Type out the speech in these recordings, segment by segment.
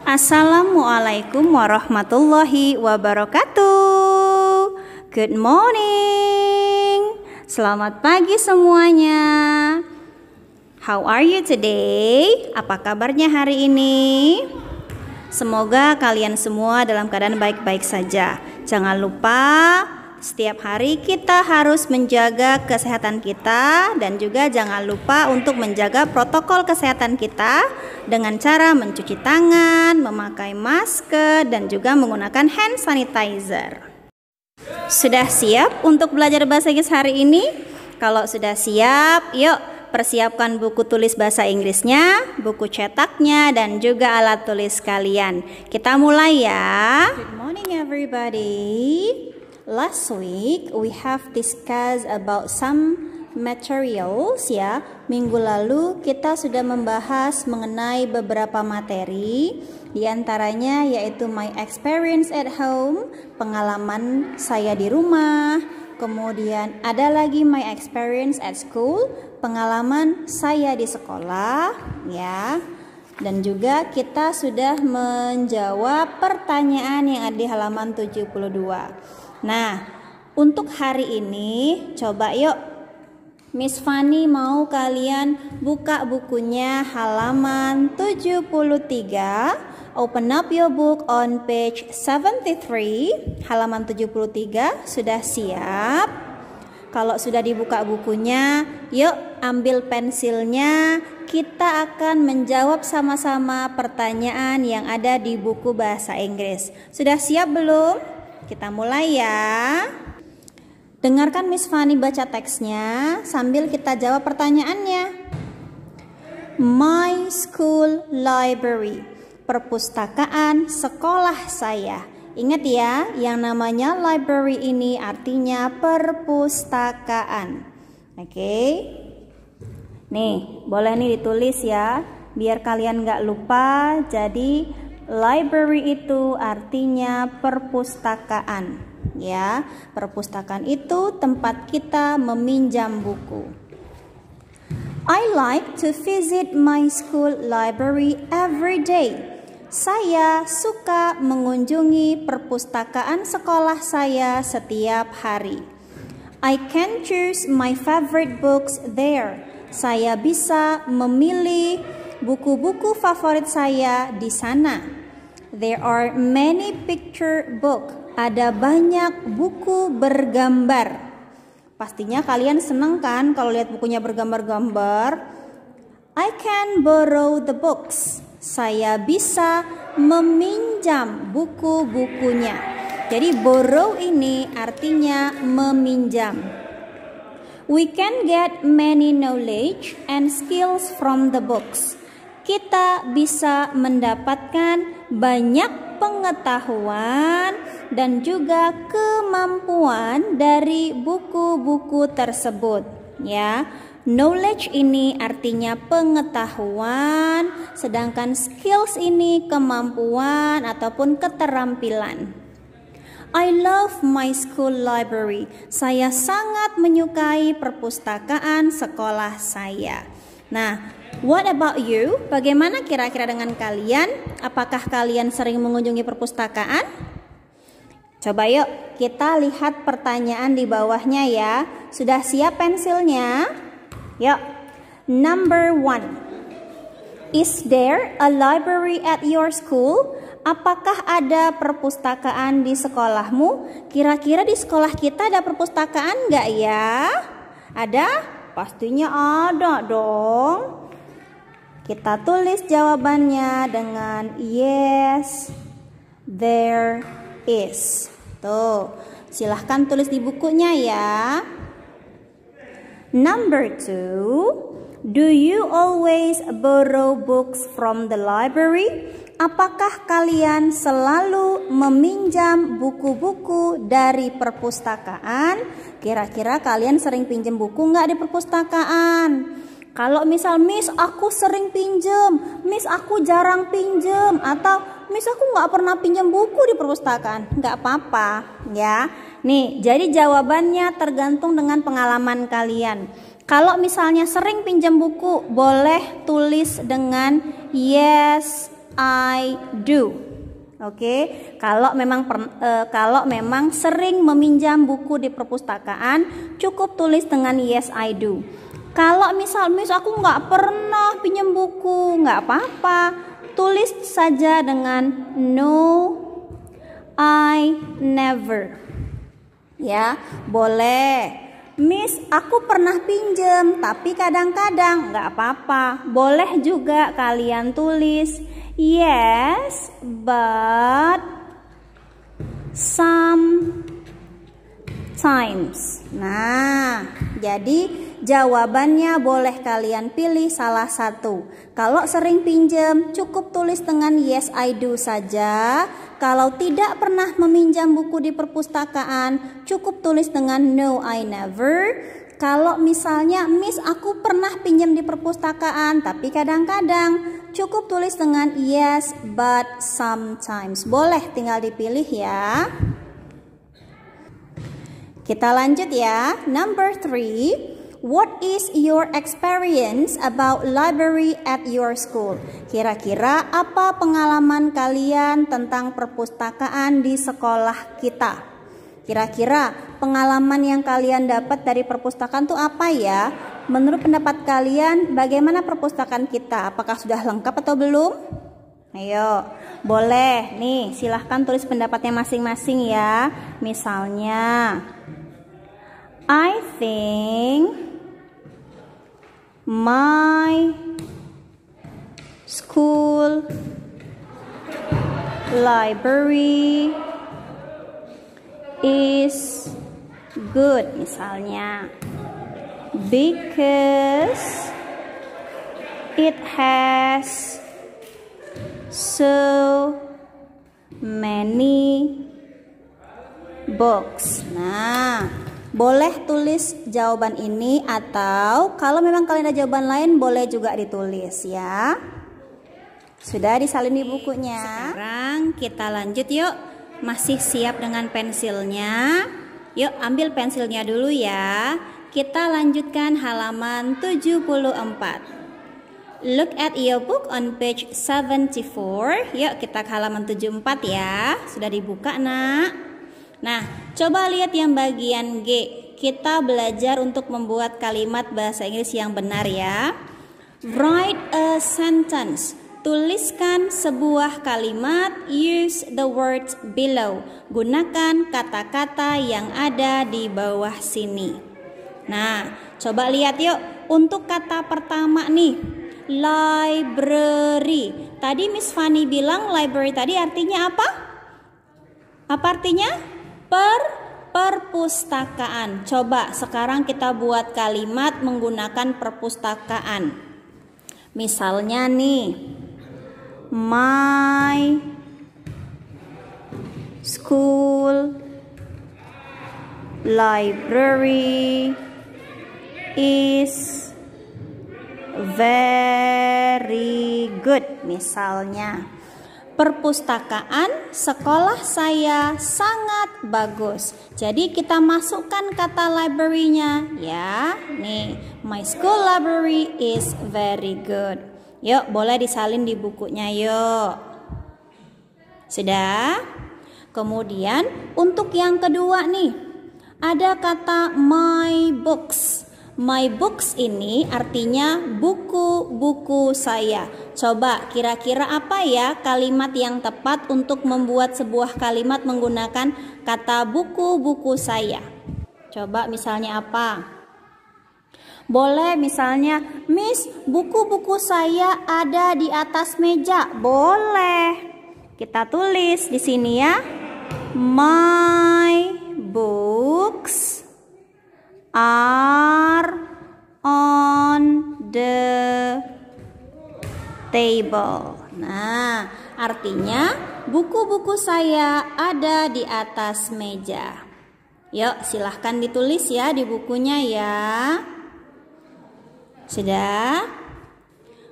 Assalamualaikum warahmatullahi wabarakatuh. Good morning. Selamat pagi semuanya. How are you today? Apa kabarnya hari ini? Semoga kalian semua dalam keadaan baik-baik saja. Jangan lupa setiap hari kita harus menjaga kesehatan kita, dan juga jangan lupa untuk menjaga protokol kesehatan kita dengan cara mencuci tangan, memakai masker, dan juga menggunakan hand sanitizer. Sudah siap untuk belajar bahasa Inggris hari ini? Kalau sudah siap, yuk persiapkan buku tulis bahasa Inggrisnya, buku cetaknya, dan juga alat tulis kalian. Kita mulai ya. Good morning everybody. Last week we have discussed about some materials ya. Minggu lalu kita sudah membahas mengenai beberapa materi, di antaranya yaitu my experience at home, pengalaman saya di rumah. Kemudian ada lagi my experience at school, pengalaman saya di sekolah ya. Dan juga kita sudah menjawab pertanyaan yang ada di halaman 72. Nah, untuk hari ini coba yuk Miss Fanny mau kalian buka bukunya halaman 73. Open up your book on page 73. Halaman 73 sudah siap? Kalau sudah dibuka bukunya, yuk ambil pensilnya. Kita akan menjawab sama-sama pertanyaan yang ada di buku bahasa Inggris. Sudah siap belum? Kita mulai ya. Dengarkan Miss Fanny baca teksnya sambil kita jawab pertanyaannya. My school library, perpustakaan sekolah saya. Ingat ya, yang namanya library ini artinya perpustakaan. Oke. Nih, boleh nih ditulis ya, biar kalian gak lupa. Jadi library itu artinya perpustakaan ya. Perpustakaan itu tempat kita meminjam buku. I like to visit my school library every day. Saya suka mengunjungi perpustakaan sekolah saya setiap hari. I can choose my favorite books there. Saya bisa memilih buku-buku favorit saya di sana. There are many picture book. Ada banyak buku bergambar. Pastinya kalian senang kan kalau lihat bukunya bergambar-gambar. I can borrow the books. Saya bisa meminjam buku-bukunya. Jadi borrow ini artinya meminjam. We can get many knowledge and skills from the books. Kita bisa mendapatkan banyak pengetahuan dan juga kemampuan dari buku-buku tersebut ya. Knowledge ini artinya pengetahuan, sedangkan skills ini kemampuan ataupun keterampilan. I love my school library. Saya sangat menyukai perpustakaan sekolah saya. Nah, what about you? Bagaimana kira-kira dengan kalian? Apakah kalian sering mengunjungi perpustakaan? Coba yuk kita lihat pertanyaan di bawahnya ya. Sudah siap pensilnya? Yuk. Number 1. Is there a library at your school? Apakah ada perpustakaan di sekolahmu? Kira-kira di sekolah kita ada perpustakaan nggak ya? Ada? Pastinya ada dong. Kita tulis jawabannya dengan yes, there is. Tuh, silahkan tulis di bukunya ya. Number 2, do you always borrow books from the library? Apakah kalian selalu meminjam buku-buku dari perpustakaan? Kira-kira kalian sering pinjam buku nggak di perpustakaan? Kalau misal Miss aku sering pinjam, Miss aku jarang pinjam, atau Miss aku nggak pernah pinjam buku di perpustakaan, nggak apa-apa ya. Nih, jadi jawabannya tergantung dengan pengalaman kalian. Kalau misalnya sering pinjam buku, boleh tulis dengan yes I do. Oke, kalau memang sering meminjam buku di perpustakaan, cukup tulis dengan yes I do. Kalau misal Miss aku nggak pernah pinjam buku, nggak apa-apa, tulis saja dengan no I never. Ya, boleh. Miss, aku pernah pinjam, tapi kadang-kadang, nggak apa-apa. Boleh juga kalian tulis yes, but sometimes. Nah, jadi jawabannya boleh kalian pilih salah satu. Kalau sering pinjam, cukup tulis dengan yes I do saja. Kalau tidak pernah meminjam buku di perpustakaan, cukup tulis dengan no I never. Kalau misalnya Miss aku pernah pinjam di perpustakaan tapi kadang-kadang, cukup tulis dengan yes but sometimes. Boleh, tinggal dipilih ya. Kita lanjut ya. Number 3. What is your experience about library at your school? Kira-kira apa pengalaman kalian tentang perpustakaan di sekolah kita? Kira-kira pengalaman yang kalian dapat dari perpustakaan itu apa ya? Menurut pendapat kalian, bagaimana perpustakaan kita? Apakah sudah lengkap atau belum? Ayo, boleh. Nih, silahkan tulis pendapatnya masing-masing ya. Misalnya, I think my school library is good, misalnya, because it has so many books. Nah, boleh tulis jawaban ini, atau kalau memang kalian ada jawaban lain boleh juga ditulis ya. Sudah disalin di bukunya. Sekarang kita lanjut yuk. Masih siap dengan pensilnya? Yuk ambil pensilnya dulu ya. Kita lanjutkan halaman 74. Look at your book on page 74. Yuk kita ke halaman 74 ya. Sudah dibuka nak? Nah, coba lihat yang bagian G. Kita belajar untuk membuat kalimat bahasa Inggris yang benar ya. Write a sentence. Tuliskan sebuah kalimat. Use the words below. Gunakan kata-kata yang ada di bawah sini. Nah, coba lihat yuk. Untuk kata pertama nih, library. Tadi Miss Fanny bilang library tadi artinya apa? Apa artinya? Perpustakaan. Coba sekarang kita buat kalimat menggunakan perpustakaan. Misalnya nih, my school library is very good. Misalnya, perpustakaan sekolah saya sangat bagus. Jadi kita masukkan kata library-nya ya. Nih, my school library is very good. Yuk, boleh disalin di bukunya yuk. Sudah? Kemudian untuk yang kedua nih, ada kata my books. My books ini artinya buku-buku saya. Coba kira-kira apa ya kalimat yang tepat untuk membuat sebuah kalimat menggunakan kata buku-buku saya? Coba misalnya apa? Boleh misalnya, Miss, buku-buku saya ada di atas meja. Boleh. Kita tulis di sini ya. My books are on the table. Nah, artinya buku-buku saya ada di atas meja. Yuk, silahkan ditulis ya di bukunya ya. Sudah?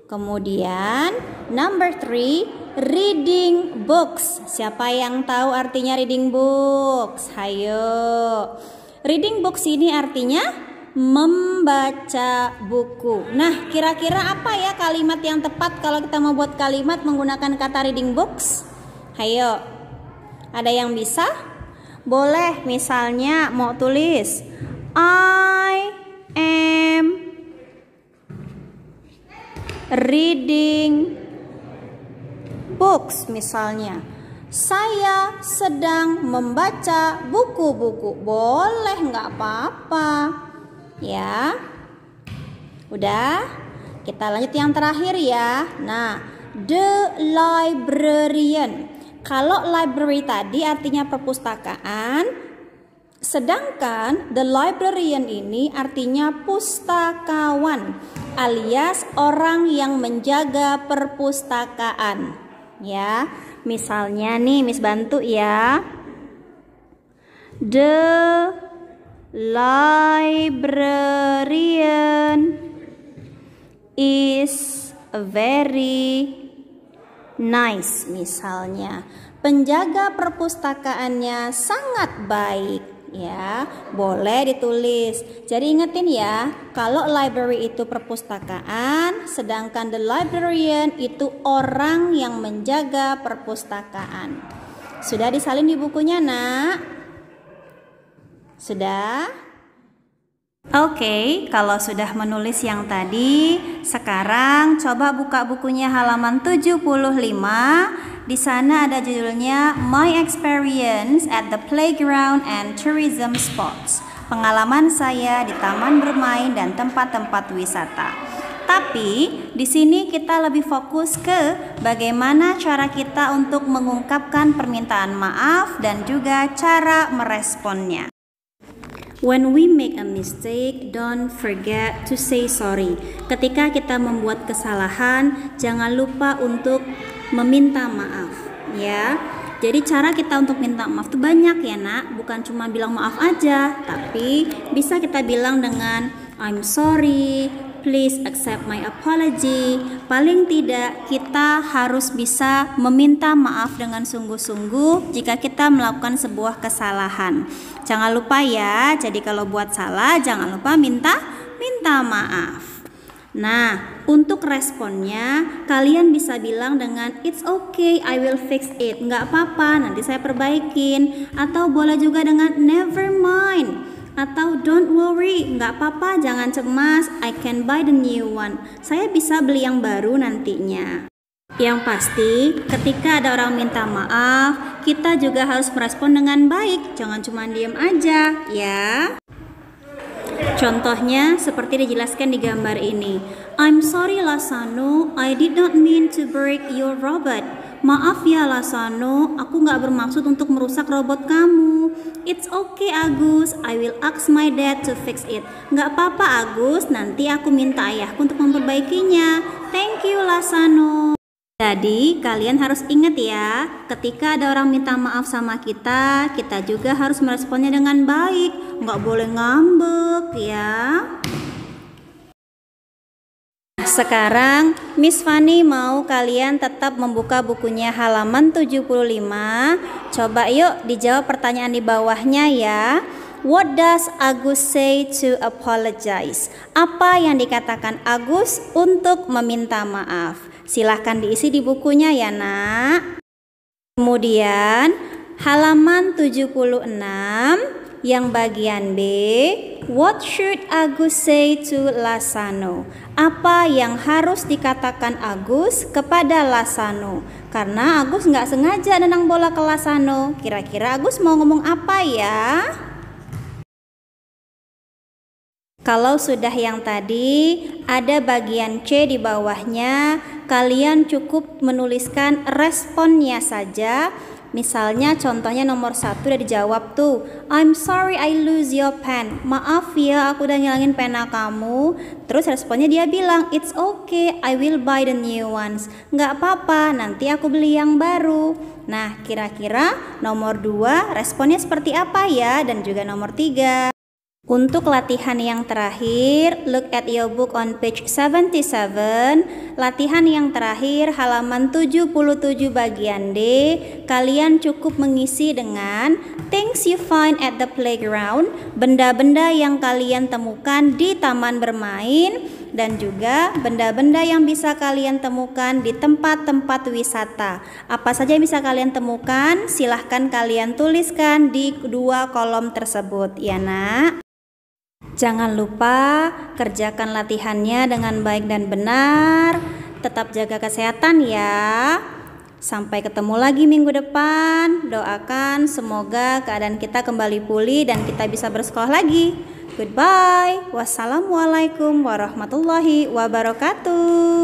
Kemudian number 3, reading books. Siapa yang tahu artinya reading books? Hayo. Reading books ini artinya membaca buku. Nah, kira-kira apa ya kalimat yang tepat kalau kita mau buat kalimat menggunakan kata reading books? Hayo, ada yang bisa? Boleh misalnya mau tulis I am reading books misalnya. Saya sedang membaca buku-buku. Boleh, nggak apa-apa. Ya. Udah? Kita lanjut yang terakhir ya. Nah, the librarian. Kalau library tadi artinya perpustakaan, sedangkan the librarian ini artinya pustakawan, alias orang yang menjaga perpustakaan. Ya, misalnya nih Miss bantu ya. The librarian is very nice misalnya. Penjaga perpustakaannya sangat baik. Ya, boleh ditulis. Jadi ingetin ya, kalau library itu perpustakaan, sedangkan the librarian itu orang yang menjaga perpustakaan. Sudah disalin di bukunya, Nak? Sudah? Oke, kalau sudah menulis yang tadi, sekarang coba buka bukunya halaman 75. Di sana ada judulnya My Experience at the Playground and Tourism Spots. Pengalaman saya di taman bermain dan tempat-tempat wisata. Tapi di sini kita lebih fokus ke bagaimana cara kita untuk mengungkapkan permintaan maaf dan juga cara meresponnya. When we make a mistake, don't forget to say sorry. Ketika kita membuat kesalahan, jangan lupa untuk meminta maaf, ya. Jadi cara kita untuk minta maaf itu banyak ya, Nak. Bukan cuma bilang maaf aja, tapi bisa kita bilang dengan I'm sorry, please accept my apology. Paling tidak kita harus bisa meminta maaf dengan sungguh-sungguh jika kita melakukan sebuah kesalahan. Jangan lupa ya, jadi kalau buat salah jangan lupa minta maaf. Nah, untuk responnya kalian bisa bilang dengan it's okay, I will fix it. Nggak apa-apa, nanti saya perbaikin. Atau boleh juga dengan never mind. Atau don't worry, nggak apa-apa, jangan cemas, I can buy the new one. Saya bisa beli yang baru nantinya. Yang pasti, ketika ada orang minta maaf, kita juga harus merespon dengan baik. Jangan cuma diem aja, ya. Contohnya seperti dijelaskan di gambar ini. I'm sorry Lasano, I did not mean to break your robot. Maaf ya Lasano, aku nggak bermaksud untuk merusak robot kamu. It's okay Agus, I will ask my dad to fix it. Nggak apa-apa Agus, nanti aku minta ayahku untuk memperbaikinya. Thank you Lasano. Jadi kalian harus ingat ya, ketika ada orang minta maaf sama kita, kita juga harus meresponnya dengan baik. Nggak boleh ngambek ya. Sekarang Miss Fanny mau kalian tetap membuka bukunya halaman 75. Coba yuk dijawab pertanyaan di bawahnya ya. What does Agus say to apologize? Apa yang dikatakan Agus untuk meminta maaf? Silahkan diisi di bukunya ya, Nak. Kemudian halaman 76 yang bagian B, what should Agus say to Lasano? Apa yang harus dikatakan Agus kepada Lasano? Karena Agus nggak sengaja nendang bola ke Lasano. Kira-kira Agus mau ngomong apa ya? Kalau sudah yang tadi, ada bagian C di bawahnya, kalian cukup menuliskan responnya saja. Misalnya contohnya nomor 1 udah dijawab tuh, I'm sorry I lose your pen. Maaf ya aku udah ngilangin pena kamu. Terus responnya dia bilang, it's okay, I will buy the new ones. Nggak apa-apa, nanti aku beli yang baru. Nah, kira-kira nomor 2 responnya seperti apa ya? Dan juga nomor 3. Untuk latihan yang terakhir, look at your book on page 77. Latihan yang terakhir halaman 77 bagian D. Kalian cukup mengisi dengan things you find at the playground, benda-benda yang kalian temukan di taman bermain, dan juga benda-benda yang bisa kalian temukan di tempat-tempat wisata. Apa saja yang bisa kalian temukan? Silahkan kalian tuliskan di dua kolom tersebut, ya nak. Jangan lupa kerjakan latihannya dengan baik dan benar. Tetap jaga kesehatan ya. Sampai ketemu lagi minggu depan. Doakan semoga keadaan kita kembali pulih dan kita bisa bersekolah lagi. Goodbye. Wassalamualaikum warahmatullahi wabarakatuh.